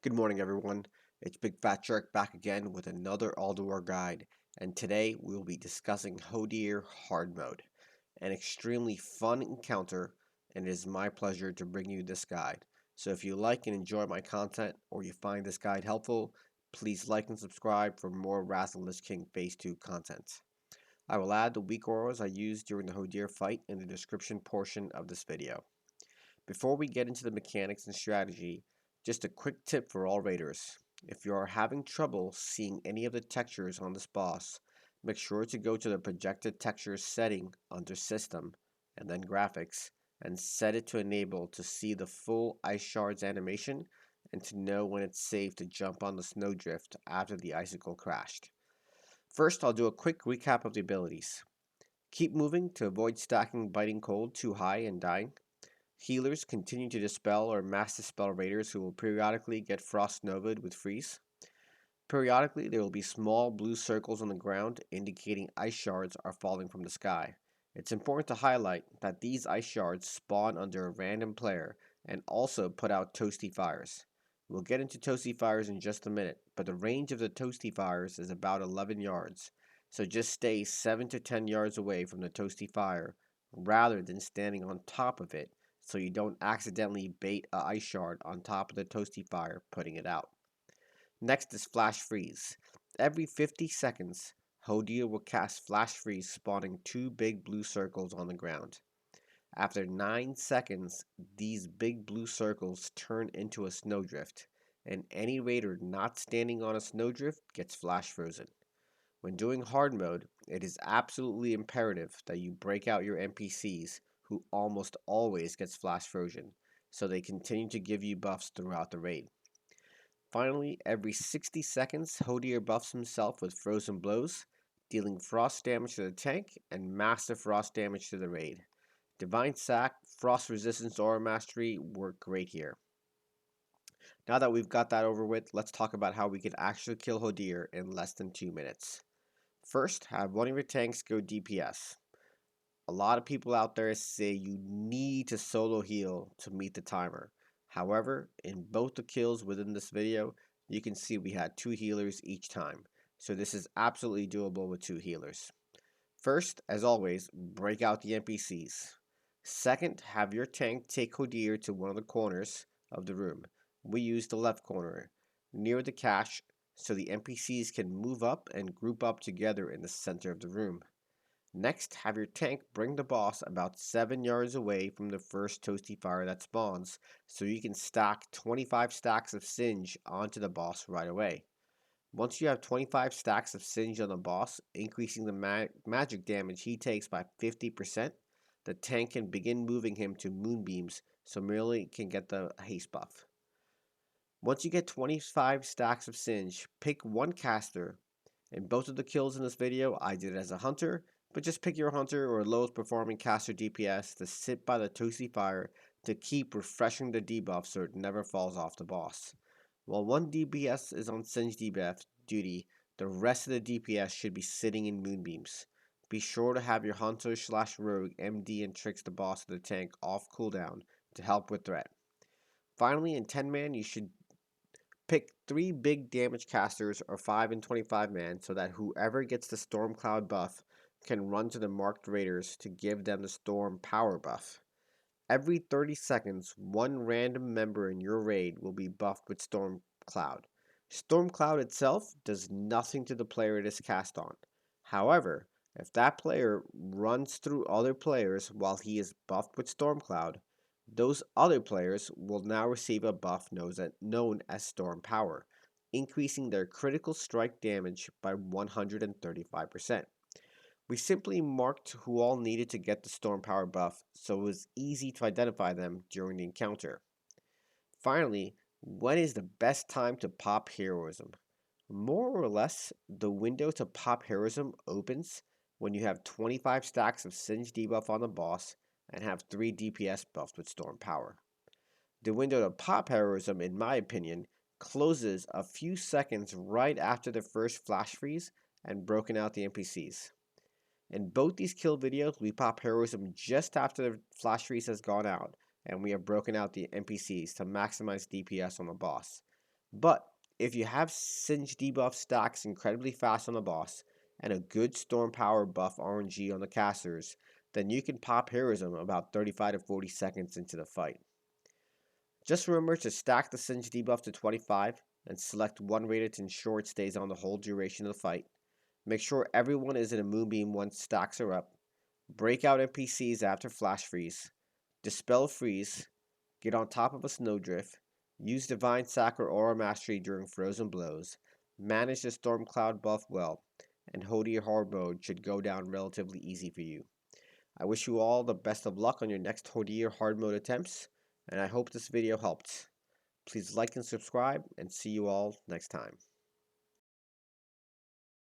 Good morning, everyone. It's BigFatJerk back again with another Ulduar guide, and today we will be discussing Hodir Hard Mode, an extremely fun encounter, and it is my pleasure to bring you this guide. So if you like and enjoy my content, or you find this guide helpful, please like and subscribe for more Wrath of Lich King Phase 2 content. I will add the weak auras I used during the Hodir fight in the description portion of this video. Before we get into the mechanics and strategy, just a quick tip for all raiders. If you are having trouble seeing any of the textures on this boss, make sure to go to the projected textures setting under System and then Graphics and set it to enable to see the full ice shards animation and to know when it's safe to jump on the snowdrift after the icicle crashed. First, I'll do a quick recap of the abilities. Keep moving to avoid stacking Biting Cold too high and dying. Healers continue to dispel or mass dispel raiders who will periodically get frost novaed with freeze. Periodically, there will be small blue circles on the ground indicating ice shards are falling from the sky. It's important to highlight that these ice shards spawn under a random player and also put out toasty fires. We'll get into toasty fires in just a minute, but the range of the toasty fires is about 11 yards, so just stay 7 to 10 yards away from the toasty fire rather than standing on top of it so you don't accidentally bait a ice shard on top of the toasty fire, putting it out. Next is Flash Freeze. Every 50 seconds, Hodir will cast Flash Freeze, spawning two big blue circles on the ground. After 9 seconds, these big blue circles turn into a snowdrift, and any raider not standing on a snowdrift gets flash frozen. When doing hard mode, it is absolutely imperative that you break out your NPCs, who almost always gets flash frozen, so they continue to give you buffs throughout the raid. Finally, every 60 seconds, Hodir buffs himself with frozen blows, dealing frost damage to the tank and massive frost damage to the raid. Divine Sack, Frost Resistance Aura Mastery work great here. Now that we've got that over with, let's talk about how we can actually kill Hodir in less than 2 minutes. First, have one of your tanks go DPS. A lot of people out there say you need to solo heal to meet the timer. However, in both the kills within this video, you can see we had 2 healers each time. So this is absolutely doable with 2 healers. First, as always, break out the NPCs. Second, have your tank take Hodir to one of the corners of the room. We use the left corner, near the cache, so the NPCs can move up and group up together in the center of the room. Next, have your tank bring the boss about 7 yards away from the first toasty fire that spawns, so you can stack 25 stacks of Singe onto the boss right away. Once you have 25 stacks of Singe on the boss, increasing the magic damage he takes by 50%, the tank can begin moving him to Moonbeams so Merely can get the haste buff. Once you get 25 stacks of Singe, pick one caster. In both of the kills in this video, I did it as a hunter, but just pick your hunter or lowest performing caster DPS to sit by the toasty fire to keep refreshing the debuff so it never falls off the boss. While one DPS is on Singe debuff duty, the rest of the DPS should be sitting in Moonbeams. Be sure to have your hunter / rogue MD and tricks the boss of the tank off cooldown to help with threat. Finally, in 10 man, you should pick 3 big damage casters or 5 and 25 man so that whoever gets the Storm Cloud buff can run to the marked raiders to give them the Storm Power buff. Every 30 seconds, one random member in your raid will be buffed with Storm Cloud. Storm Cloud itself does nothing to the player it is cast on. However, if that player runs through other players while he is buffed with Storm Cloud, those other players will now receive a buff known as Storm Power, increasing their critical strike damage by 135%. We simply marked who all needed to get the Storm Power buff, so it was easy to identify them during the encounter. Finally, when is the best time to pop heroism? More or less, the window to pop heroism opens when you have 25 stacks of Singe debuff on the boss and have 3 DPS buffed with Storm Power. The window to pop heroism, in my opinion, closes a few seconds right after the first flash freeze and broken out the NPCs. In both these kill videos, we pop heroism just after the flash freeze has gone out, and we have broken out the NPCs to maximize DPS on the boss. But if you have Singe debuff stacks incredibly fast on the boss, and a good Storm Power buff RNG on the casters, then you can pop Heroism about 35 to 40 seconds into the fight. Just remember to stack the Singe debuff to 25 and select one rated to ensure it stays on the whole duration of the fight. Make sure everyone is in a Moonbeam once stacks are up. Break out NPCs after Flash Freeze. Dispel Freeze. Get on top of a Snowdrift. Use Divine Sack or Aura Mastery during Frozen Blows. Manage the Storm Cloud buff well. And Hodir Hard Mode should go down relatively easy for you. I wish you all the best of luck on your next Hodir Hard Mode attempts, and I hope this video helped. Please like and subscribe, and see you all next time.